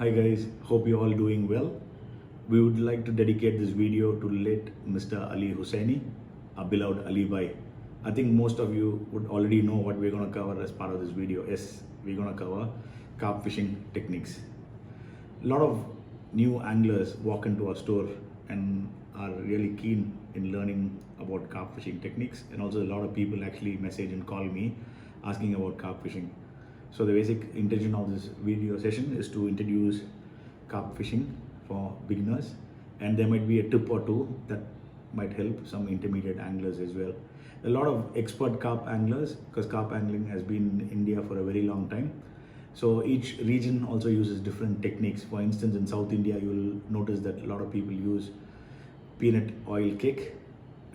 Hi guys, hope you're all doing well. We would like to dedicate this video to late Mr. Ali Hussaini, our beloved Ali Bhai. I think most of you would already know what we're going to cover as part of this video. Yes, we're going to cover carp fishing techniques. A lot of new anglers walk into our store and are really keen in learning about carp fishing techniques, and also a lot of people actually message and call me asking about carp fishing. So the basic intention of this video session is to introduce carp fishing for beginners, and there might be a tip or two that might help some intermediate anglers as well. A lot of expert carp anglers, because carp angling has been in India for a very long time. So each region also uses different techniques. For instance, in South India, you will notice that a lot of people use peanut oil cake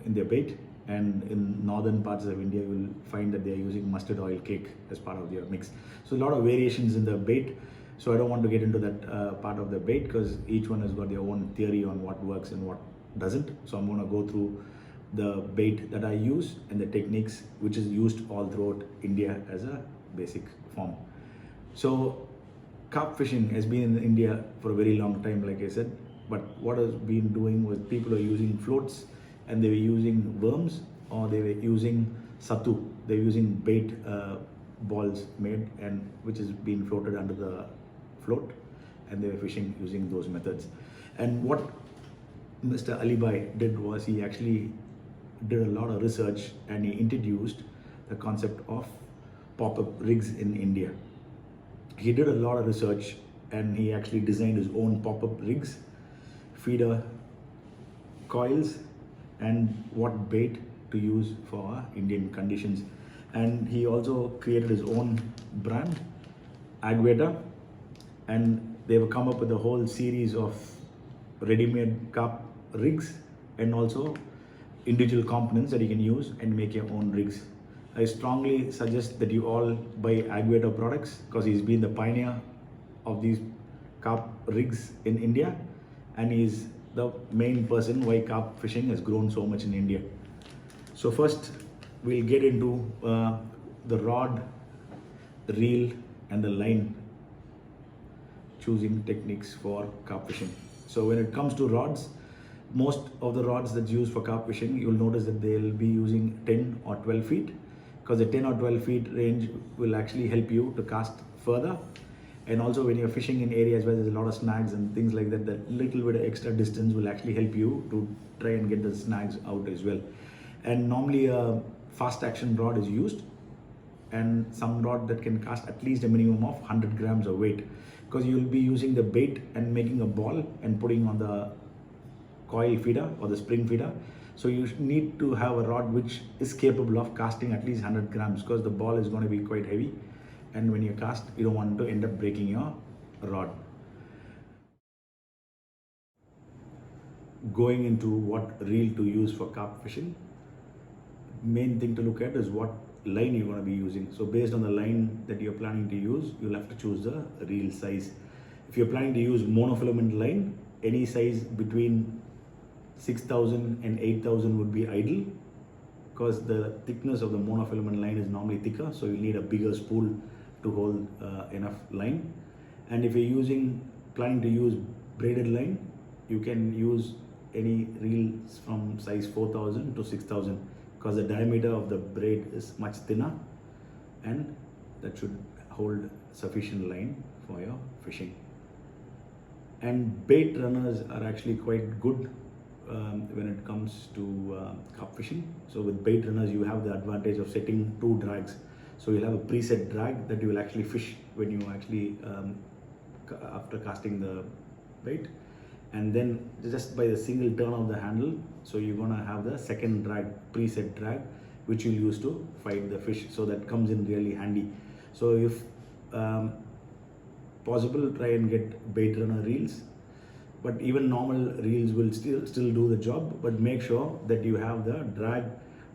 in their bait, and in northern parts of India you will find that they are using mustard oil cake as part of their mix. So a lot of variations in the bait. So I don't want to get into that part of the bait, because each one has got their own theory on what works and what doesn't. So I'm going to go through the bait that I use and the techniques which is used all throughout India as a basic form. So carp fishing has been in India for a very long time, like I said, but what has been doing was people are using floats, and they were using worms, or they were using sattu. They're using bait balls made and which is being floated under the float, and they were fishing using those methods. And what Mr. Ali Bhai did was he actually did a lot of research, and he introduced the concept of pop-up rigs in India. He did a lot of research, and he actually designed his own pop-up rigs, feeder coils, and what bait to use for Indian conditions. And he also created his own brand, Agwetor, and they've come up with a whole series of ready-made carp rigs, and also individual components that you can use and make your own rigs. I strongly suggest that you all buy Agwetor products, because he's been the pioneer of these carp rigs in India, and he's the main person why carp fishing has grown so much in India. So first we'll get into the rod, the reel, and the line choosing techniques for carp fishing. So when it comes to rods, most of the rods that's used for carp fishing, you'll notice that they'll be using 10 or 12 feet, because the 10 or 12 feet range will actually help you to cast further. And also when you're fishing in areas where there's a lot of snags and things like that, that little bit of extra distance will actually help you to try and get the snags out as well. And normally a fast action rod is used, and some rod that can cast at least a minimum of 100 grams of weight, because you'll be using the bait and making a ball and putting on the coil feeder or the spring feeder. So you need to have a rod which is capable of casting at least 100 grams, because the ball is going to be quite heavy, and when you cast, you don't want to end up breaking your rod. Going into what reel to use for carp fishing, main thing to look at is what line you're going to be using. So based on the line that you're planning to use, you'll have to choose the reel size. If you're planning to use monofilament line, any size between 6,000 and 8,000 would be ideal, because the thickness of the monofilament line is normally thicker, so you need a bigger spool to hold enough line. And if you're planning to use braided line, you can use any reels from size 4,000 to 6,000, because the diameter of the braid is much thinner, and that should hold sufficient line for your fishing. And bait runners are actually quite good when it comes to carp fishing. So with bait runners, you have the advantage of setting 2 drags. So you'll have a preset drag that you will actually fish when you actually after casting the bait, and then just by the single turn of the handle, so you're gonna have the second drag, preset drag, which you'll use to fight the fish. So that comes in really handy. So if possible, try and get bait runner reels, but even normal reels will still do the job, but make sure that you have the drag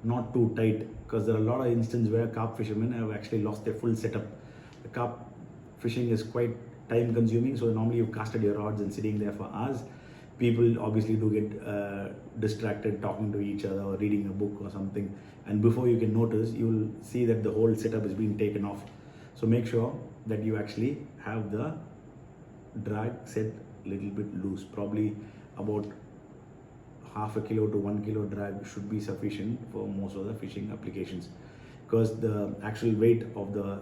not too tight, because there are a lot of instances where carp fishermen have actually lost their full setup. The carp fishing is quite time consuming, so normally you've casted your rods and sitting there for hours. People obviously do get distracted talking to each other or reading a book or something, and before you can notice, you will see that the whole setup is being taken off. So make sure that you actually have the drag set little bit loose, probably about half a kilo to 1 kilo drag should be sufficient for most of the fishing applications, because the actual weight of the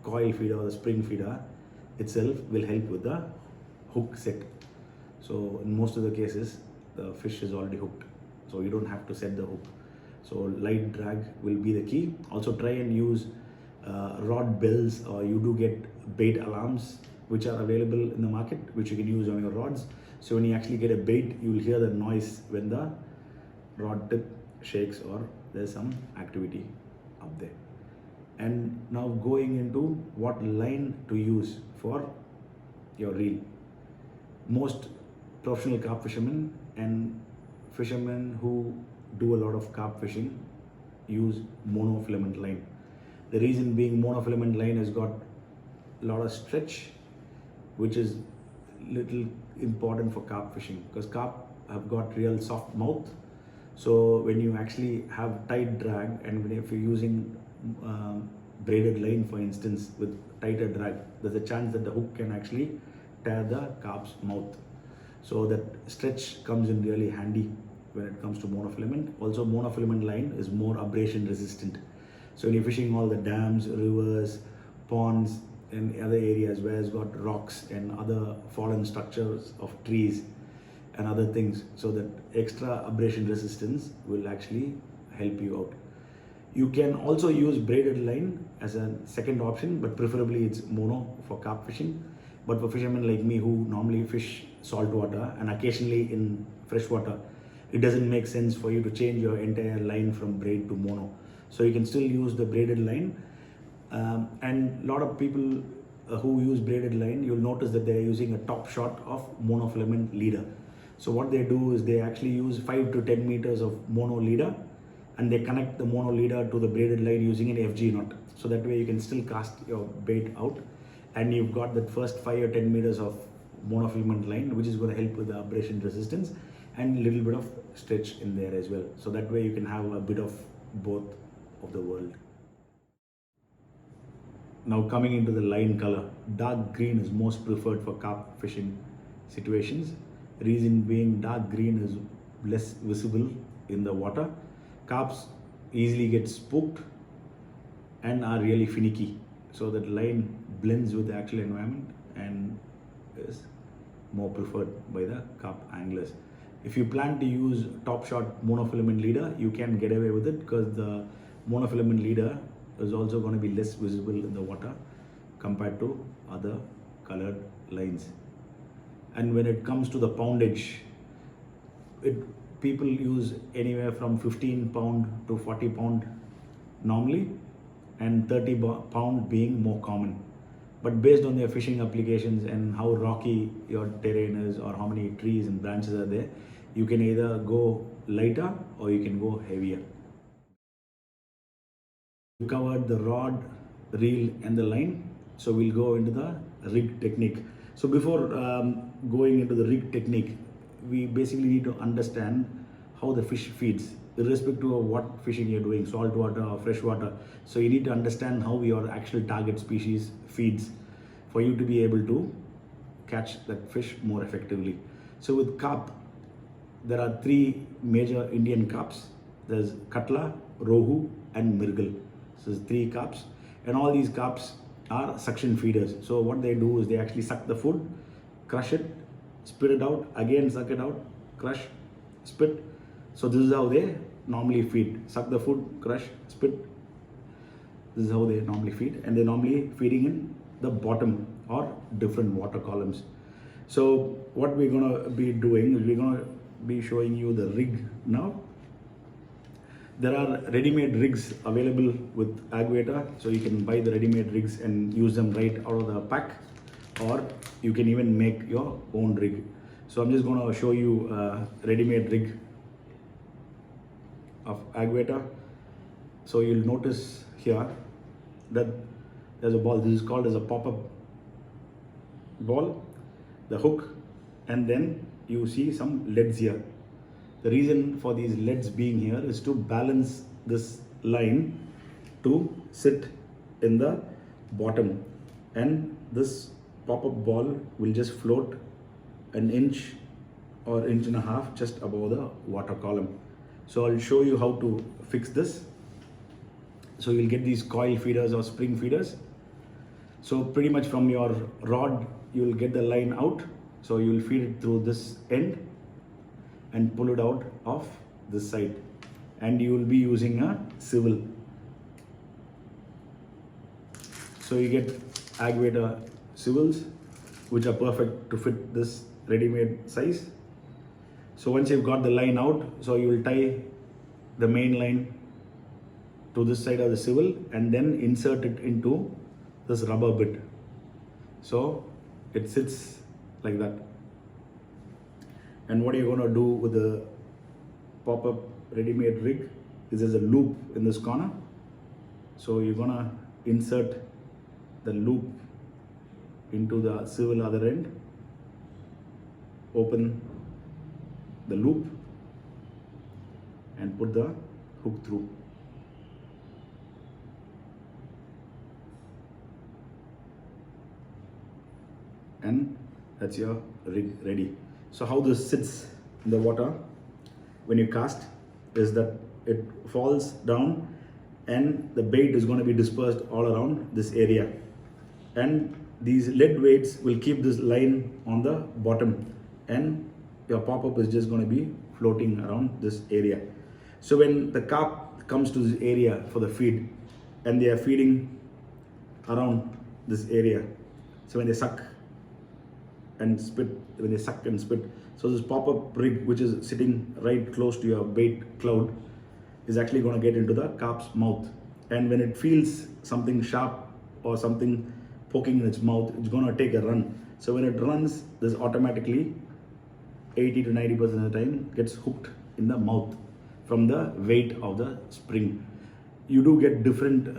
coil feeder or the spring feeder itself will help with the hook set. So in most of the cases the fish is already hooked, so you don't have to set the hook. So light drag will be the key. Also try and use rod bells, or you do get bait alarms which are available in the market, which you can use on your rods. So when you actually get a bait, you will hear the noise when the rod tip shakes or there's some activity up there. And now going into what line to use for your reel. Most professional carp fishermen and fishermen who do a lot of carp fishing use monofilament line. The reason being, monofilament line has got a lot of stretch, which is little important for carp fishing, because carp have got real soft mouth. So when you actually have tight drag, and if you're using braided line for instance with tighter drag, there's a chance that the hook can actually tear the carp's mouth. So that stretch comes in really handy when it comes to monofilament. Also monofilament line is more abrasion resistant. So when you're fishing all the dams, rivers, ponds and other areas where it's got rocks and other fallen structures of trees and other things, so that extra abrasion resistance will actually help you out. You can also use braided line as a second option, but preferably it's mono for carp fishing. But for fishermen like me who normally fish saltwater and occasionally in freshwater, it doesn't make sense for you to change your entire line from braid to mono. So you can still use the braided line. And a lot of people who use braided line, you'll notice that they're using a top shot of monofilament leader. So what they do is they actually use 5 to 10 meters of mono leader, and they connect the mono leader to the braided line using an FG knot. So that way you can still cast your bait out, and you've got that first 5 or 10 meters of monofilament line, which is going to help with the abrasion resistance and a little bit of stretch in there as well. So that way you can have a bit of both of the world. Now coming into the line color, dark green is most preferred for carp fishing situations. Reason being, dark green is less visible in the water. Carps easily get spooked and are really finicky. So that line blends with the actual environment and is more preferred by the carp anglers. If you plan to use top shot monofilament leader, you can get away with it, because the monofilament leader is also going to be less visible in the water compared to other colored lines. And when it comes to the poundage, people use anywhere from 15 pound to 40 pound normally, and 30 pound being more common. But based on their fishing applications and how rocky your terrain is or how many trees and branches are there, you can either go lighter or you can go heavier. We covered the rod, reel and the line, so we'll go into the rig technique. So before going into the rig technique, we basically need to understand how the fish feeds, irrespective of what fishing you're doing, saltwater or freshwater. So you need to understand how your actual target species feeds for you to be able to catch that fish more effectively. So with carp, there are 3 major Indian carps. There's Catla, Rohu and Mirgal. So there's 3 carps, and all these carps are suction feeders. So what they do is they actually suck the food, crush it, spit it out, again suck it out, crush, spit. So this is how they normally feed. Suck the food, crush, spit. This is how they normally feed, and they're normally feeding in the bottom or different water columns. So what we're going to be doing is we're going to be showing you the rig now. There are ready-made rigs available with Agwetor, so you can buy the ready-made rigs and use them right out of the pack, or you can even make your own rig. So I'm just going to show you a ready-made rig of Agwetor. So you'll notice here that there's a ball. This is called as a pop-up ball, the hook, and then you see some leads here. The reason for these leads being here is to balance this line to sit in the bottom, and this pop-up ball will just float an inch or inch and a half just above the water column. So I'll show you how to fix this. So you'll get these coil feeders or spring feeders. So pretty much from your rod, you'll get the line out. So you'll feed it through this end and pull it out of this side. And you will be using a swivel. So you get Agwetor swivels, which are perfect to fit this ready-made size. So once you've got the line out, so you will tie the main line to this side of the swivel and then insert it into this rubber bit. So it sits like that. And what you're going to do with the pop-up ready-made rig is there's a loop in this corner. So you're going to insert the loop into the swivel other end, open the loop and put the hook through. And that's your rig ready. So how this sits in the water when you cast is that it falls down and the bait is going to be dispersed all around this area. And these lead weights will keep this line on the bottom and your pop-up is just going to be floating around this area. So when the carp comes to this area for the feed and they are feeding around this area, so when they suck and spit, so this pop-up rig, which is sitting right close to your bait cloud, is actually going to get into the carp's mouth. And when it feels something sharp or something poking in its mouth, it's going to take a run. So when it runs, this automatically 80 to 90% of the time gets hooked in the mouth from the weight of the spring. You do get different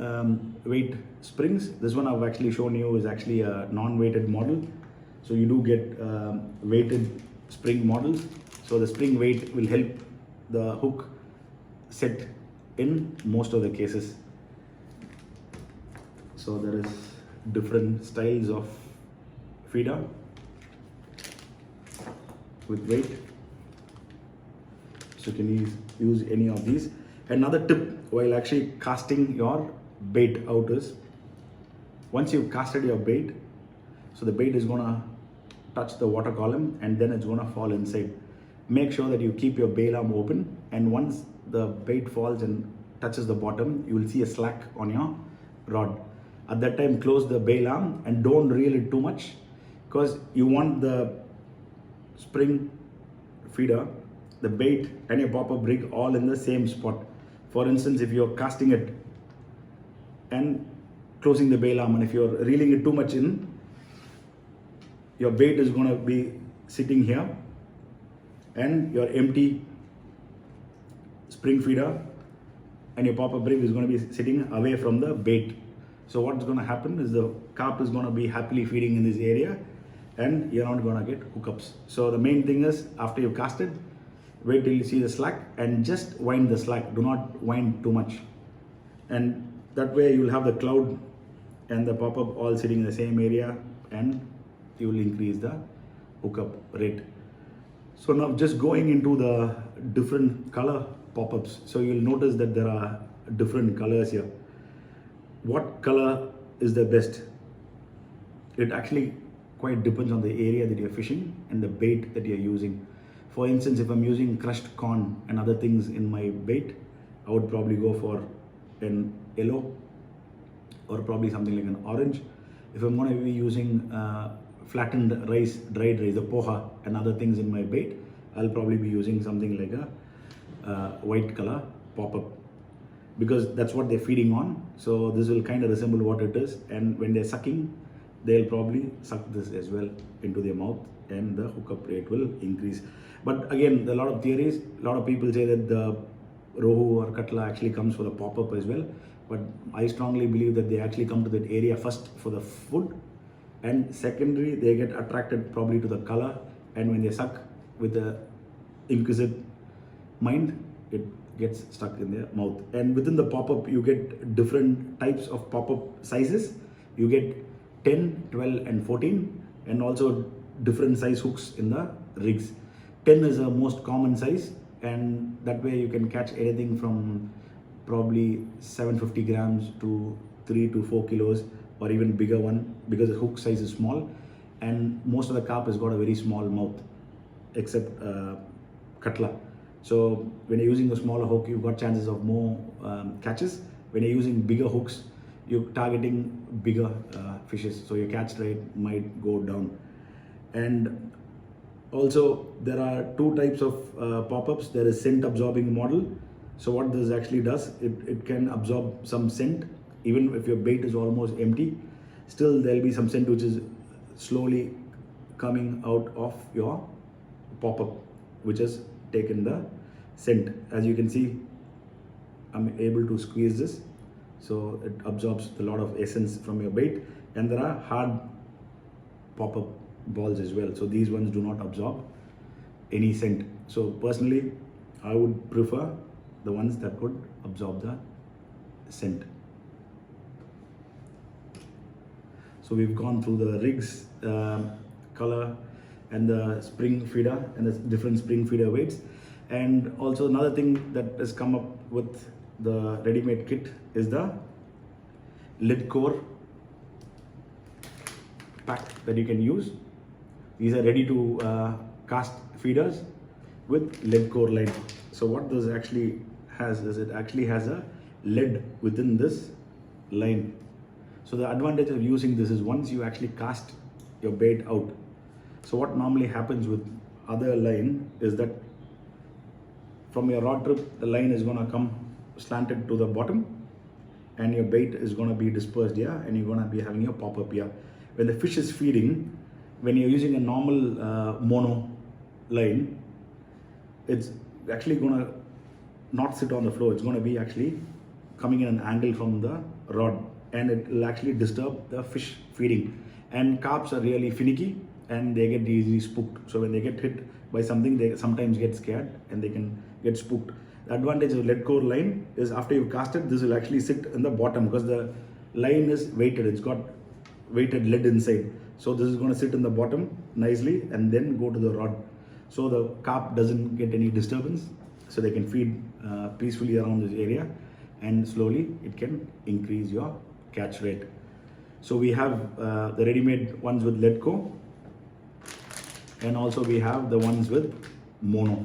weight springs. This one I've actually shown you is actually a non-weighted model. So you do get weighted spring models. So the spring weight will help the hook set in most of the cases. So there is different styles of feeder with weight. So you can use any of these. Another tip while actually casting your bait out is, once you've casted your bait, so the bait is going to touch the water column and then it's going to fall inside. Make sure that you keep your bail arm open, and once the bait falls and touches the bottom, you will see a slack on your rod. At that time, close the bail arm and don't reel it too much, because you want the spring feeder, the bait and your pop-up rig all in the same spot. For instance, if you're casting it and closing the bail arm, and if you're reeling it too much in, your bait is going to be sitting here and your empty spring feeder and your pop-up rig is going to be sitting away from the bait. So what's going to happen is the carp is going to be happily feeding in this area and you're not going to get hookups. So the main thing is, after you've casted, wait till you see the slack and just wind the slack. Do not wind too much. And that way you'll have the cloud and the pop-up all sitting in the same area and you will increase the hookup rate. So now just going into the different color pop-ups. So you'll notice that there are different colors here. What color is the best? It actually quite depends on the area that you're fishing and the bait that you're using. For instance, if I'm using crushed corn and other things in my bait, I would probably go for an yellow or probably something like an orange. If I'm going to be using flattened rice, dried rice, the poha and other things in my bait, I'll probably be using something like a white color pop-up, because that's what they're feeding on. So this will kind of resemble what it is, and when they're sucking, they'll probably suck this as well into their mouth and the hookup rate will increase. But again, a lot of theories, a lot of people say that the Rohu or Catla actually comes for the pop-up as well, but I strongly believe that they actually come to that area first for the food, and secondary they get attracted probably to the color, and when they suck with the inquisitive mind, it gets stuck in their mouth. And within the pop-up you get different types of pop-up sizes. You get 10, 12 and 14, and also different size hooks in the rigs. 10 is the most common size, and that way you can catch anything from probably 750 grams to 3 to 4 kilos, or even bigger one, because the hook size is small and most of the carp has got a very small mouth, except Catla. So when you're using a smaller hook, you've got chances of more catches. When you're using bigger hooks, you're targeting bigger fishes, so your catch rate might go down. And also there are two types of pop-ups. There is scent absorbing model. So what this actually does, it can absorb some scent even if your bait is almost empty. Still there'll be some scent which is slowly coming out of your pop-up, which has taken the scent. As you can see, I'm able to squeeze this, so it absorbs a lot of essence from your bait. And there are hard pop-up balls as well, so these ones do not absorb any scent. So personally, I would prefer the ones that could absorb the scent. So we've gone through the rigs, color, and the spring feeder, and the different spring feeder weights. And also another thing that has come up with the ready-made kit is the lead core pack that you can use. These are ready to cast feeders with lead core line. So what this actually has is, it actually has a lead within this line. So the advantage of using this is, once you actually cast your bait out, so what normally happens with other line is that from your rod trip, the line is going to come slanted to the bottom and your bait is going to be dispersed here, and you're going to be having your pop-up here. When the fish is feeding, when you're using a normal mono line, it's actually going to not sit on the floor. It's going to be actually coming in an angle from the rod, and it will actually disturb the fish feeding. And carps are really finicky and they get easily spooked. So when they get hit by something, they sometimes get scared and they can get spooked. The advantage of lead core line is, after you've cast it, this will actually sit in the bottom because the line is weighted. It's got weighted lead inside. So this is going to sit in the bottom nicely and then go to the rod. So the carp doesn't get any disturbance. So they can feed peacefully around this area, and slowly it can increase your catch rate. So we have the ready-made ones with lead core, and also we have the ones with mono.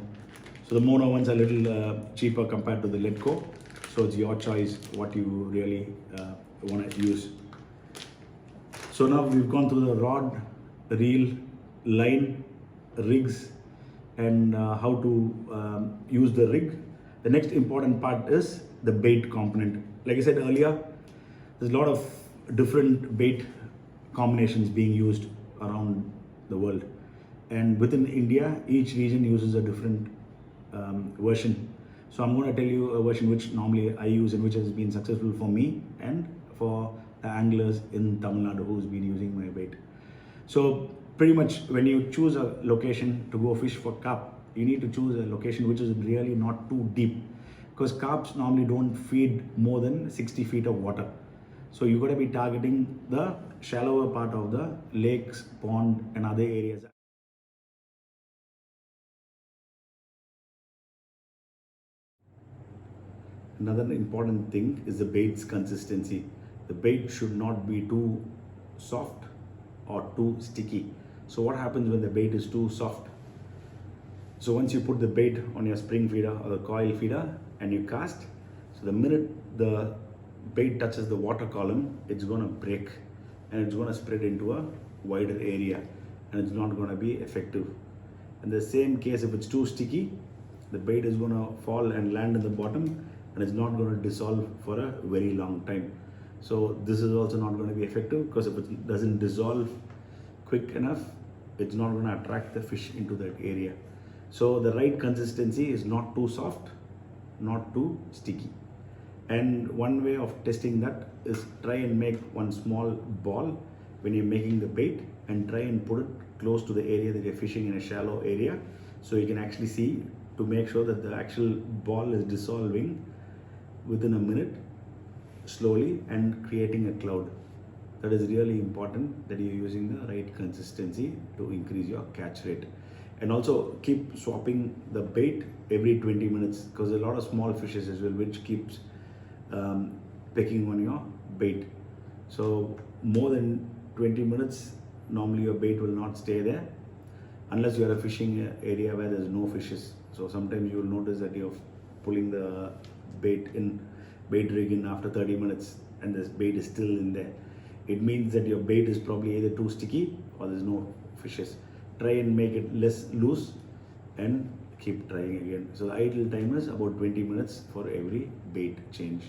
So the mono ones are a little cheaper compared to the lead core. So it's your choice what you really want to use. So now we've gone through the rod, reel, line, rigs, and how to use the rig. The next important part is the bait component. Like I said earlier, there's a lot of different bait combinations being used around the world, and within India, each region uses a different version. So I'm going to tell you a version which normally I use and which has been successful for me and for the anglers in Tamil Nadu who's been using my bait. So pretty much when you choose a location to go fish for carp, you need to choose a location which is really not too deep, because carps normally don't feed more than 60 feet of water. So you got to be targeting the shallower part of the lakes, pond and other areas. Another important thing is the bait's consistency. The bait should not be too soft or too sticky. So what happens when the bait is too soft? So once you put the bait on your spring feeder or the coil feeder and you cast, so the minute the bait touches the water column, it's going to break and it's going to spread into a wider area, and it's not going to be effective. In the same case, if it's too sticky, the bait is going to fall and land in the bottom, and it's not going to dissolve for a very long time. So this is also not going to be effective, because if it doesn't dissolve quick enough, it's not going to attract the fish into that area. So the right consistency is not too soft, not too sticky. And one way of testing that is, try and make one small ball when you're making the bait, and try and put it close to the area that you're fishing in a shallow area, so you can actually see, to make sure that the actual ball is dissolving within a minute slowly and creating a cloud. That is really important, that you're using the right consistency to increase your catch rate. And also keep swapping the bait every 20 minutes, because a lot of small fishes as well which keeps pecking on your bait. So more than 20 minutes normally your bait will not stay there unless you are a fishing area where there's no fishes. So sometimes you will notice that you're pulling the bait rig in after 30 minutes and this bait is still in there. It means that your bait is probably either too sticky or there's no fishes. Try and make it less loose and keep trying again. So the ideal time is about 20 minutes for every bait change.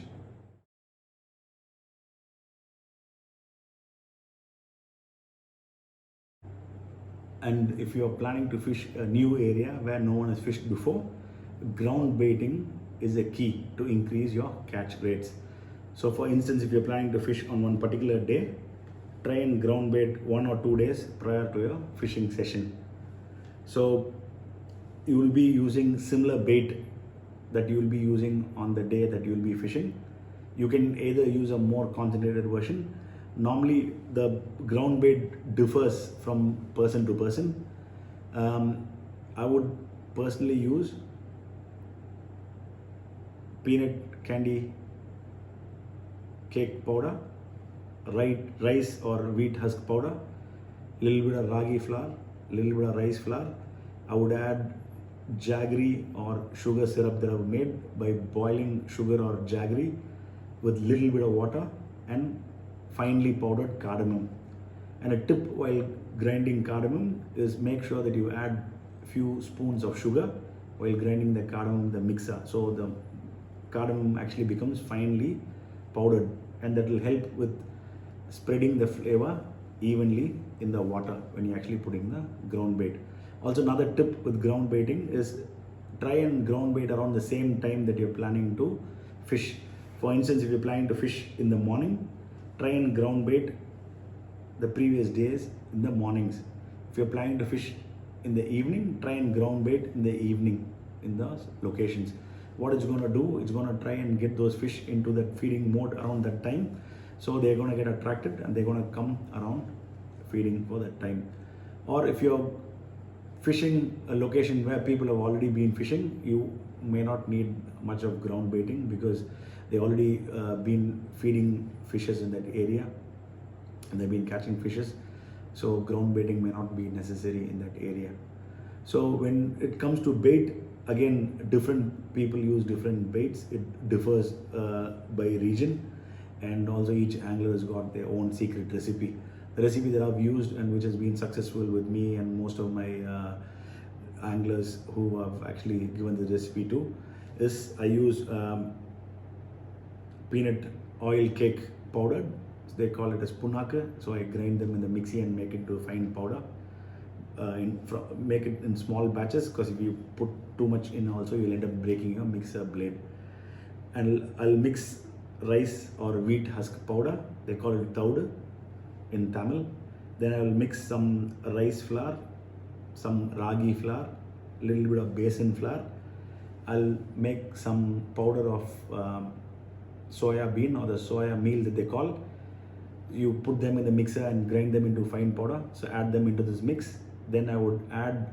And if you are planning to fish a new area where no one has fished before, ground baiting is a key to increase your catch rates. So for instance, if you're planning to fish on one particular day, try and ground bait 1 or 2 days prior to your fishing session. So you will be using similar bait that you will be using on the day that you will be fishing. You can either use a more concentrated version. Normally the ground bait differs from person to person. I would personally use peanut candy cake powder, rice or wheat husk powder, little bit of ragi flour, little bit of rice flour. I would add jaggery or sugar syrup that I've made by boiling sugar or jaggery with little bit of water and finely powdered cardamom. And a tip while grinding cardamom is make sure that you add a few spoons of sugar while grinding the cardamom in the mixer, so the cardamom actually becomes finely powdered, and that will help with spreading the flavor evenly in the water when you're actually putting the ground bait. Also another tip with ground baiting is try and ground bait around the same time that you're planning to fish. For instance, if you're planning to fish in the morning, try and ground bait the previous days in the mornings. If you're planning to fish in the evening, try and ground bait in the evening in those locations. What it's going to do, it's going to try and get those fish into that feeding mode around that time. So they're going to get attracted and they're going to come around feeding for that time. Or if you're fishing a location where people have already been fishing, you may not need much of ground baiting because they already been feeding fishes in that area and they've been catching fishes. So ground baiting may not be necessary in that area. So when it comes to bait, again, different people use different baits. It differs by region, and also each angler has got their own secret recipe. The recipe that I've used and which has been successful with me and most of my anglers who have actually given the recipe to is I use peanut oil cake powder. So they call it as punaka. So I grind them in the mixie and make it into a fine powder. Make it in small batches, because if you put too much in also you'll end up breaking your mixer blade. And I'll mix rice or wheat husk powder, they call it taudu in Tamil. Then I will mix some rice flour, some ragi flour, little bit of besan flour. I'll make some powder of soya bean or the soya meal that they call. You put them in the mixer and grind them into fine powder. So add them into this mix. Then I would add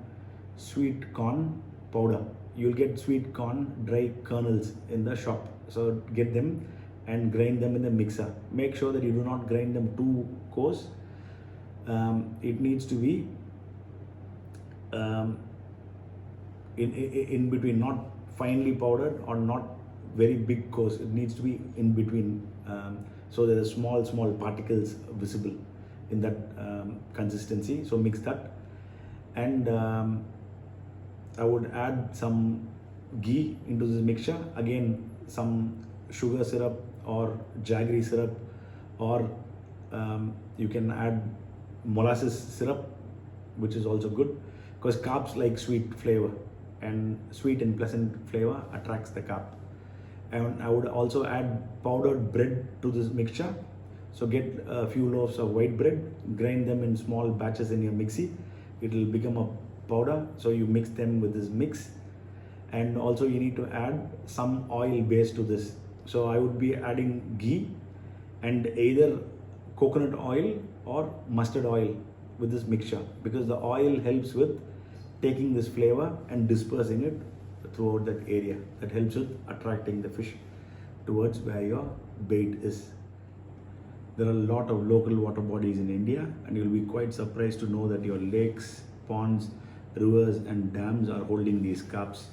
sweet corn powder. You'll get sweet corn dry kernels in the shop. So get them and grind them in the mixer. Make sure that you do not grind them too coarse. It needs to be in between, not finely powdered or not very big coarse. It needs to be in between, so there are small particles visible in that consistency. So mix that, and I would add some ghee into this mixture. Again, some sugar syrup or jaggery syrup, or you can add molasses syrup, which is also good, because carps like sweet flavor, and sweet and pleasant flavor attracts the carp. And I would also add powdered bread to this mixture. So get a few loaves of white bread, grind them in small batches in your mixie. It will become a powder. So you mix them with this mix. And also you need to add some oil base to this. So I would be adding ghee and either coconut oil or mustard oil with this mixture, because the oil helps with taking this flavor and dispersing it throughout that area. That helps with attracting the fish towards where your bait is. There are a lot of local water bodies in India, and you'll be quite surprised to know that your lakes, ponds, rivers and dams are holding these carps.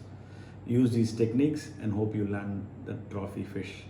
Use these techniques and hope you land the trophy fish.